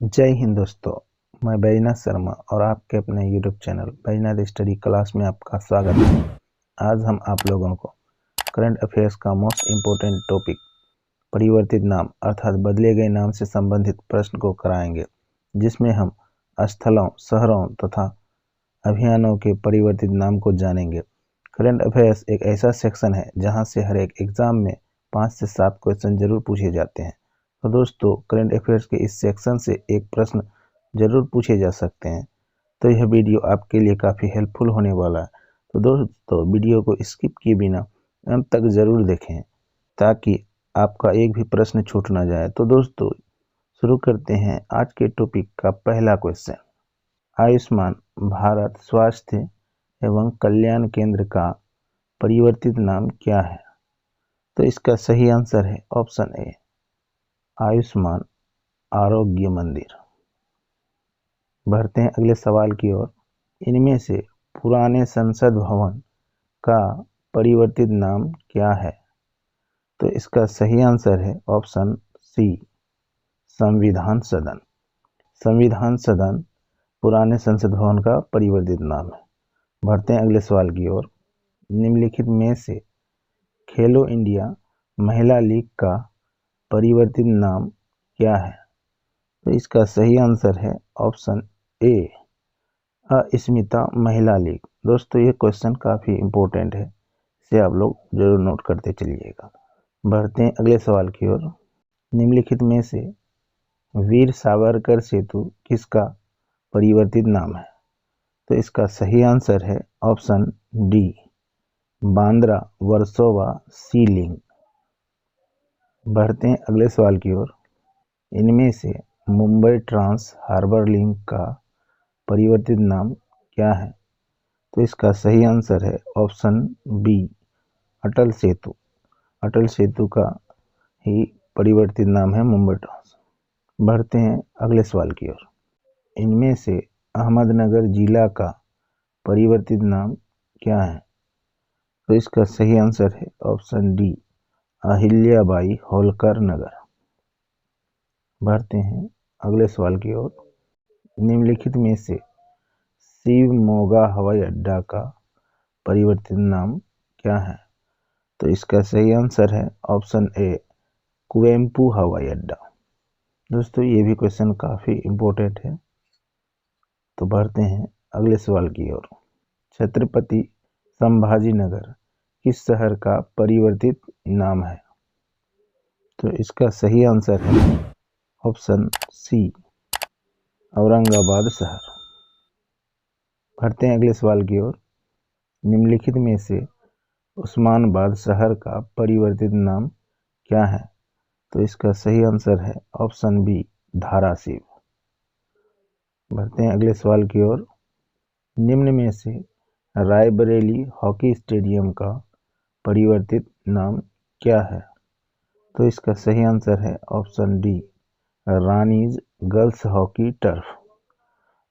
जय हिंद दोस्तों। मैं बैजनाथ शर्मा और आपके अपने YouTube channel Baijnath study class में आपका स्वागत है। आज हम आप लोगों को करंट अफेयर्स का मोस्ट इम्पोर्टेंट टॉपिक परिवर्तित नाम अर्थात बदले गए नाम से संबंधित प्रश्न को कराएंगे, जिसमें हम स्थलों, शहरों तथा अभियानों के परिवर्तित नाम को जानेंगे। करंट अफेयर्स एक ऐसा सेक्शन है जहां से हर एक एग्जाम में 5 से 7 क्वेश्चन जरूर पूछे जाते हैं। तो दोस्तों, करंट अफेयर्स के इस सेक्शन से एक प्रश्न जरूर पूछे जा सकते हैं, तो यह वीडियो आपके लिए काफ़ी हेल्पफुल होने वाला है। तो दोस्तों, वीडियो को स्किप किए बिना अंत तक ज़रूर देखें ताकि आपका एक भी प्रश्न छूट ना जाए। तो दोस्तों, शुरू करते हैं आज के टॉपिक का पहला क्वेश्चन। आयुष्मान भारत स्वास्थ्य एवं कल्याण केंद्र का परिवर्तित नाम क्या है? तो इसका सही आंसर है ऑप्शन ए, आयुष्मान आरोग्य मंदिर। बढ़ते हैं अगले सवाल की ओर। इनमें से पुराने संसद भवन का परिवर्तित नाम क्या है? तो इसका सही आंसर है ऑप्शन सी, संविधान सदन। संविधान सदन पुराने संसद भवन का परिवर्तित नाम है। बढ़ते हैं अगले सवाल की ओर। निम्नलिखित में से खेलो इंडिया महिला लीग का परिवर्तित नाम क्या है? तो इसका सही आंसर है ऑप्शन ए, अस्मिता महिला लीग। दोस्तों, ये क्वेश्चन काफ़ी इम्पोर्टेंट है, इसे आप लोग जरूर नोट करते चलिएगा। बढ़ते हैं अगले सवाल की ओर। निम्नलिखित में से वीर सावरकर सेतु किसका परिवर्तित नाम है? तो इसका सही आंसर है ऑप्शन डी, बांद्रा वर्सोवा सी लिंक। बढ़ते हैं अगले सवाल की ओर। इनमें से मुंबई ट्रांस हार्बर लिंक का परिवर्तित नाम क्या है? तो इसका सही आंसर है ऑप्शन बी, अटल सेतु। अटल सेतु का ही परिवर्तित नाम है मुंबई ट्रांस। बढ़ते हैं अगले सवाल की ओर। इनमें से अहमदनगर जिला का परिवर्तित नाम क्या है? तो इसका सही आंसर है ऑप्शन डी, अहिल्याबाई होलकर नगर। बढ़ते हैं अगले सवाल की ओर। निम्नलिखित में से शिव मोगा हवाई अड्डा का परिवर्तित नाम क्या है? तो इसका सही आंसर है ऑप्शन ए, कुवेम्पू हवाई अड्डा। दोस्तों, ये भी क्वेश्चन काफ़ी इम्पोर्टेंट है। तो बढ़ते हैं अगले सवाल की ओर। छत्रपति संभाजीनगर किस शहर का परिवर्तित नाम है? तो इसका सही आंसर है ऑप्शन सी, औरंगाबाद शहर। बढ़ते हैं अगले सवाल की ओर। निम्नलिखित में से उस्मानाबाद शहर का परिवर्तित नाम क्या है? तो इसका सही आंसर है ऑप्शन बी, धाराशिव। बढ़ते हैं अगले सवाल की ओर। निम्न में से रायबरेली हॉकी स्टेडियम का परिवर्तित नाम क्या है? तो इसका सही आंसर है option D, Rani's girls hockey turf.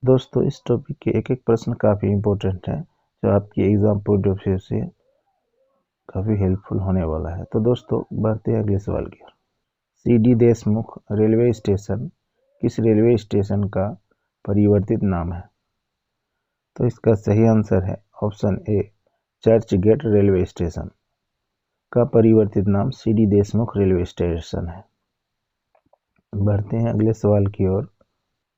दोस्तों, इस टॉपिक के एक एक प्रश्न काफ़ी इम्पोर्टेंट है, जो आपकी एग्जाम पॉइंट ऑफ व्यू से काफ़ी हेल्पफुल होने वाला है। तो दोस्तों, बढ़ते हैं अगले सवाल की ओर। सीडी देशमुख रेलवे स्टेशन किस रेलवे स्टेशन का परिवर्तित नाम है? तो इसका सही आंसर है option A, Churchgate railway station का परिवर्तित नाम सीडी देशमुख रेलवे स्टेशन है। बढ़ते हैं अगले सवाल की ओर।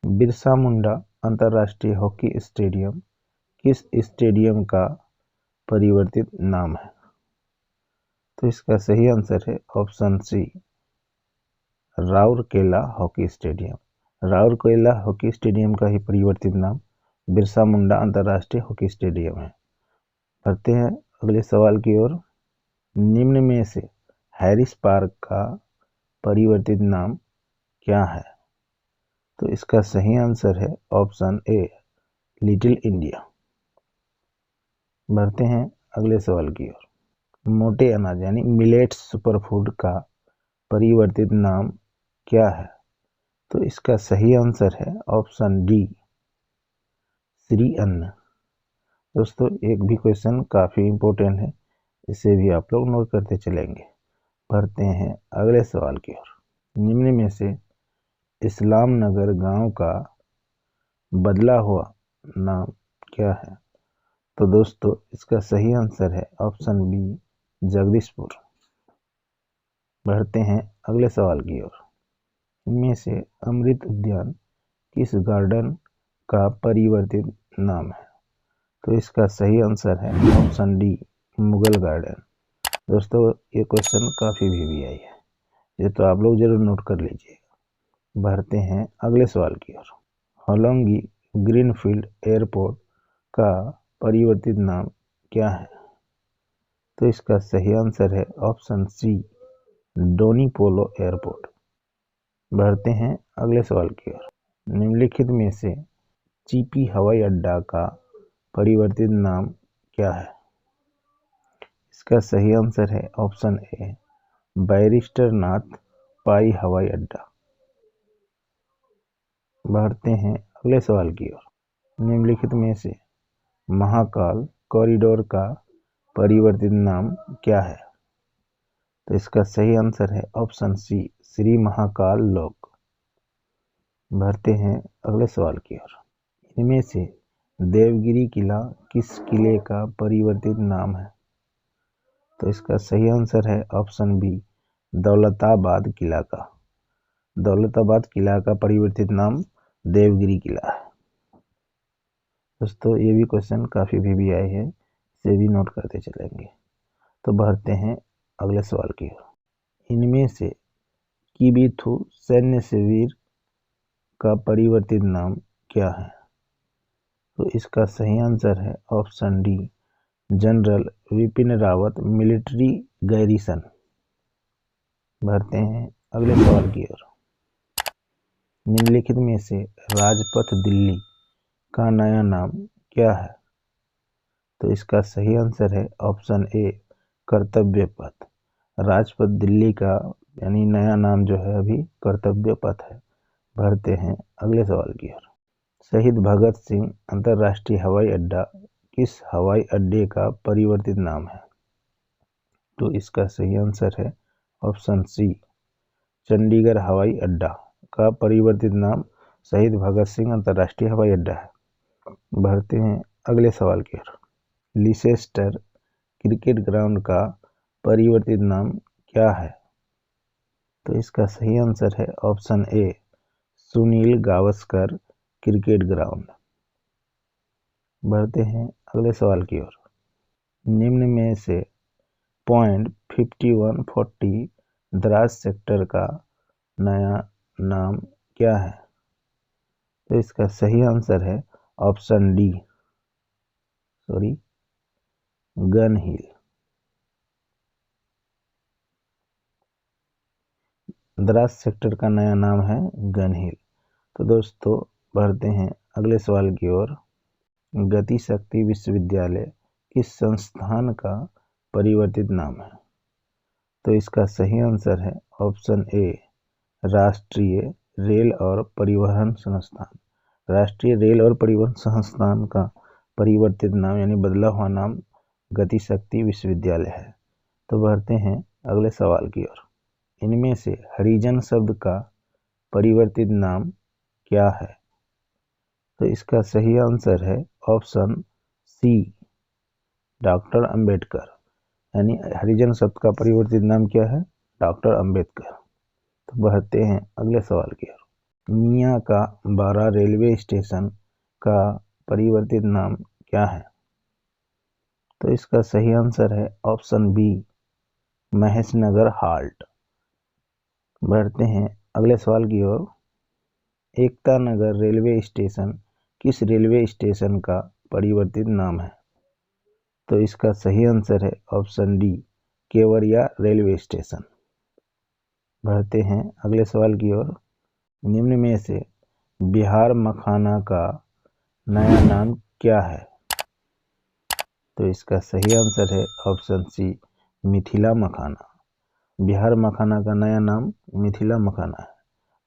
बिरसा मुंडा अंतर्राष्ट्रीय हॉकी स्टेडियम किस स्टेडियम का परिवर्तित नाम है? तो इसका सही आंसर है option C, Rourkela hockey stadium. Rourkela hockey stadium का ही परिवर्तित नाम बिरसा मुंडा अंतर्राष्ट्रीय हॉकी स्टेडियम है। बढ़ते हैं अगले सवाल की ओर। निम्न में से हैरिस पार्क का परिवर्तित नाम क्या है? तो इसका सही आंसर है ऑप्शन ए, लिटिल इंडिया। बढ़ते हैं अगले सवाल की ओर। मोटे अनाज यानी मिलेट्स सुपरफूड का परिवर्तित नाम क्या है? तो इसका सही आंसर है ऑप्शन डी, श्री अन्न। दोस्तों, एक भी क्वेश्चन काफ़ी इम्पोर्टेंट है, इसे भी आप लोग नोट करते चलेंगे। बढ़ते हैं अगले सवाल की ओर। निम्न में से इस्लाम नगर गांव का बदला हुआ नाम क्या है? तो दोस्तों इसका सही आंसर है ऑप्शन बी, जगदीशपुर। बढ़ते हैं अगले सवाल की ओर। इनमें से अमृत उद्यान किस गार्डन का परिवर्तित नाम है? तो इसका सही आंसर है ऑप्शन डी, मुगल गार्डन। दोस्तों ये क्वेश्चन काफी भी आई है, ये तो आप लोग जरूर नोट कर लीजिएगा। बढ़ते हैं अगले सवाल की ओर। होलोंगी ग्रीनफील्ड एयरपोर्ट का परिवर्तित नाम क्या है? तो इसका सही आंसर है ऑप्शन सी, डोनीपोलो एयरपोर्ट। बढ़ते हैं अगले सवाल की ओर। निम्नलिखित में से चीपी हवाई अड्डा का परिवर्तित नाम क्या है? इसका सही आंसर है ऑप्शन ए, बैरिस्टर नाथ पाई हवाई अड्डा। बढ़ते हैं अगले सवाल की ओर। निम्नलिखित में से महाकाल कॉरिडोर का परिवर्तित नाम क्या है? तो इसका सही आंसर है ऑप्शन सी, श्री महाकाल लोक। बढ़ते हैं अगले सवाल की ओर। इनमें से देवगिरी किला किस किले का परिवर्तित नाम है? तो इसका सही आंसर है ऑप्शन बी, दौलताबाद किला का। दौलताबाद किला का परिवर्तित नाम देवगिरी किला है। दोस्तों ये भी क्वेश्चन काफी भी आए हैं, इसे भी नोट करते चलेंगे। तो बढ़ते हैं अगले सवाल की ओर। इनमें से किबिथु सैन्य शिविर का परिवर्तित नाम क्या है? तो इसका सही आंसर है option D, general Vipin Rawat military garrison. बढ़ते हैं अगले सवाल की ओर। निम्नलिखित में से राजपथ दिल्ली का नया नाम क्या है? तो इसका सही आंसर है ऑप्शन ए, कर्तव्य पथ। राजपथ दिल्ली का यानी नया नाम जो है अभी कर्तव्य पथ है। बढ़ते हैं अगले सवाल की ओर। शहीद भगत सिंह अंतर्राष्ट्रीय हवाई अड्डा किस हवाई अड्डे का परिवर्तित नाम है? तो इसका सही आंसर है ऑप्शन सी, चंडीगढ़ हवाई अड्डा का परिवर्तित नाम शहीद भगत सिंह अंतर्राष्ट्रीय हवाई अड्डा है। बढ़ते हैं अगले सवाल की ओर। लिसेस्टर क्रिकेट ग्राउंड का परिवर्तित नाम क्या है? तो इसका सही आंसर है ऑप्शन ए, सुनील गावस्कर क्रिकेट ग्राउंड। बढ़ते हैं अगले सवाल की ओर। निम्न में से पॉइंट 5140 द्रास सेक्टर का नया नाम क्या है? तो इसका सही आंसर है ऑप्शन डी, गन हिल। द्रास सेक्टर का नया नाम है गन हिल। तो दोस्तों बढ़ते हैं अगले सवाल की ओर। गति शक्ति विश्वविद्यालय किस संस्थान का परिवर्तित नाम है? तो इसका सही आंसर है ऑप्शन ए, राष्ट्रीय रेल और परिवहन संस्थान। राष्ट्रीय रेल और परिवहन संस्थान का परिवर्तित नाम यानी बदला हुआ नाम गति शक्ति विश्वविद्यालय है। तो बढ़ते हैं अगले सवाल की ओर। इनमें से हरिजन शब्द का परिवर्तित नाम क्या है? तो इसका सही आंसर है ऑप्शन सी, डॉक्टर अंबेडकर। यानी हरिजन शब्द का परिवर्तित नाम क्या है? डॉक्टर अंबेडकर। तो बढ़ते हैं अगले सवाल की ओर। मियाँ का बारा रेलवे स्टेशन का परिवर्तित नाम क्या है? तो इसका सही आंसर है ऑप्शन बी, महेशनगर हाल्ट। बढ़ते हैं अगले सवाल की ओर। एकता नगर रेलवे स्टेशन किस रेलवे स्टेशन का परिवर्तित नाम है? तो इसका सही आंसर है option D, Kevadia railway station. बढ़ते हैं अगले सवाल की ओर। निम्न में से बिहार मखाना का नया नाम क्या है? तो इसका सही आंसर है ऑप्शन सी, मिथिला मखाना। बिहार मखाना का नया नाम मिथिला मखाना है।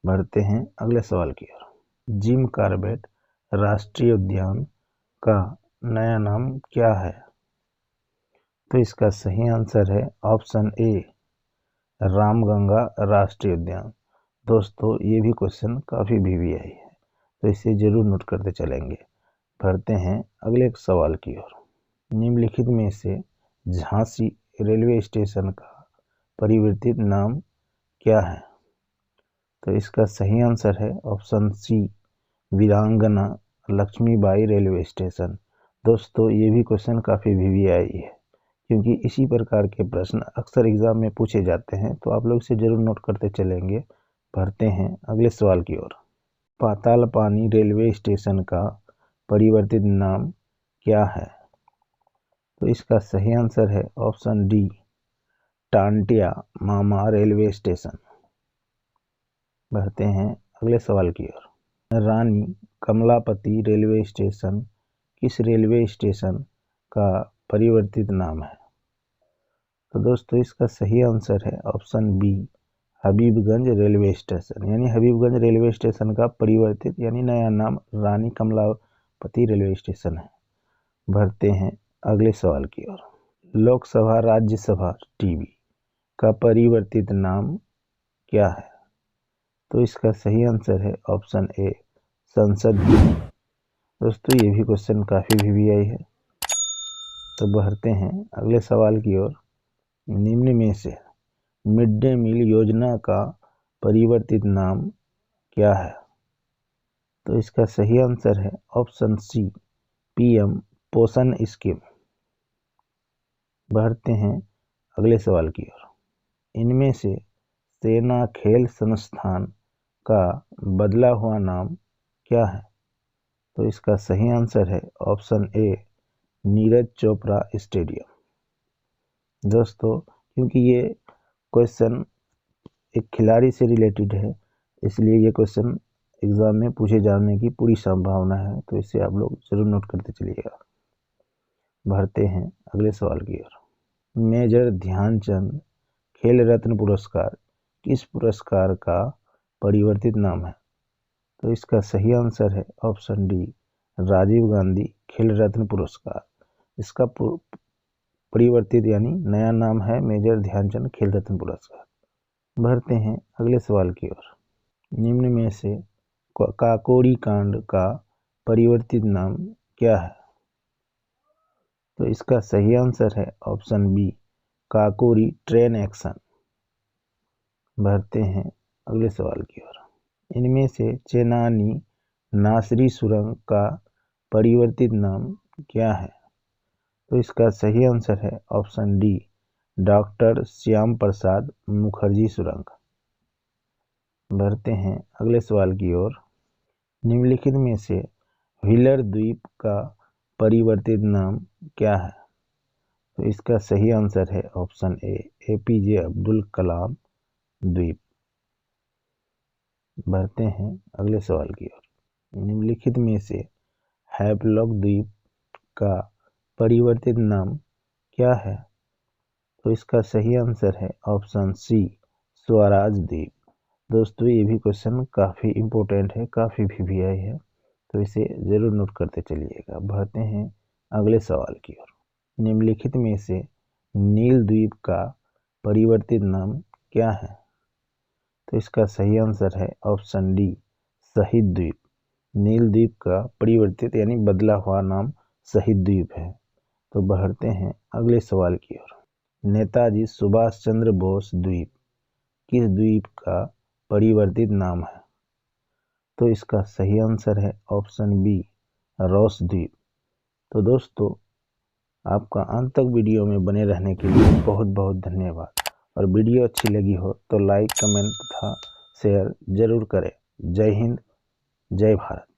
बढ़ते हैं अगले सवाल की ओर। जिम कॉर्बेट राष्ट्रीय उद्यान का नया नाम क्या है? तो इसका सही आंसर है ऑप्शन ए, रामगंगा राष्ट्रीय उद्यान। दोस्तों ये भी क्वेश्चन काफ़ी VVI है, तो इसे जरूर नोट करते चलेंगे। बढ़ते हैं अगले सवाल की ओर। निम्नलिखित में से झांसी रेलवे स्टेशन का परिवर्तित नाम क्या है? तो इसका सही आंसर है ऑप्शन सी, वीरांगना लक्ष्मीबाई रेलवे स्टेशन। दोस्तों ये भी क्वेश्चन काफ़ी VVI है, क्योंकि इसी प्रकार के प्रश्न अक्सर एग्जाम में पूछे जाते हैं, तो आप लोग इसे जरूर नोट करते चलेंगे। बढ़ते हैं अगले सवाल की ओर। पातालपानी रेलवे स्टेशन का परिवर्तित नाम क्या है? तो इसका सही आंसर है ऑप्शन डी, टांटिया मामा रेलवे स्टेशन। बढ़ते हैं अगले सवाल की ओर। रानी कमलापति रेलवे स्टेशन किस रेलवे स्टेशन का परिवर्तित नाम है? तो दोस्तों इसका सही आंसर है option B, Habibganj railway station. यानी हबीबगंज रेलवे स्टेशन का परिवर्तित यानी नया नाम रानी कमलापति रेलवे स्टेशन है। बढ़ते हैं अगले सवाल की ओर। लोकसभा राज्यसभा टीवी का परिवर्तित नाम क्या है? तो इसका सही आंसर है ऑप्शन ए, संसद। दोस्तों ये भी क्वेश्चन काफ़ी VVI है। तो बढ़ते हैं अगले सवाल की ओर। निम्न में से मिड डे मील योजना का परिवर्तित नाम क्या है? तो इसका सही आंसर है ऑप्शन सी, PM पोषण स्कीम। बढ़ते हैं अगले सवाल की ओर। इनमें से सेना खेल संस्थान का बदला हुआ नाम क्या है? तो इसका सही आंसर है ऑप्शन ए, नीरज चोपड़ा स्टेडियम। दोस्तों क्योंकि ये क्वेश्चन एक खिलाड़ी से रिलेटेड है, इसलिए ये क्वेश्चन एग्जाम में पूछे जाने की पूरी संभावना है, तो इसे आप लोग जरूर नोट करते चलिएगा। बढ़ते हैं अगले सवाल की ओर। मेजर ध्यानचंद खेल रत्न पुरस्कार किस पुरस्कार का परिवर्तित नाम है? तो इसका सही आंसर है ऑप्शन डी, राजीव गांधी खेल रत्न पुरस्कार। इसका परिवर्तित यानी नया नाम है मेजर ध्यानचंद खेल रत्न पुरस्कार। बढ़ते हैं अगले सवाल की ओर। निम्न में से काकोरी कांड का परिवर्तित नाम क्या है? तो इसका सही आंसर है option B, Kakori train action. बढ़ते हैं अगले सवाल की ओर। इनमें से चेनानी नासरी सुरंग का परिवर्तित नाम क्या है? तो इसका सही आंसर है option D, doctor Shyam Prasad Mukherjee सुरंग। बढ़ते हैं अगले सवाल की ओर। निम्नलिखित में से व्हीलर द्वीप का परिवर्तित नाम क्या है? तो इसका सही आंसर है ऑप्शन ए, APJ अब्दुल कलाम द्वीप। बढ़ते हैं अगले सवाल की ओर। निम्नलिखित में से हैवलॉक द्वीप का परिवर्तित नाम क्या है? तो इसका सही आंसर है ऑप्शन सी, स्वराज द्वीप। दोस्तों ये भी क्वेश्चन काफ़ी इम्पोर्टेंट है, काफ़ी VVI है, तो इसे ज़रूर नोट करते चलिएगा। बढ़ते हैं अगले सवाल की ओर। निम्नलिखित में से नील द्वीप का परिवर्तित नाम क्या है? तो इसका सही आंसर है ऑप्शन डी, शहीद द्वीप। नील द्वीप का परिवर्तित यानी बदला हुआ नाम शहीद द्वीप है। तो बढ़ते हैं अगले सवाल की ओर। नेताजी सुभाष चंद्र बोस द्वीप किस द्वीप का परिवर्तित नाम है? तो इसका सही आंसर है ऑप्शन बी, रॉस द्वीप। तो दोस्तों आपका अंत तक वीडियो में बने रहने के लिए बहुत बहुत धन्यवाद, और वीडियो अच्छी लगी हो तो लाइक, कमेंट तथा शेयर जरूर करें। जय हिंद, जय भारत।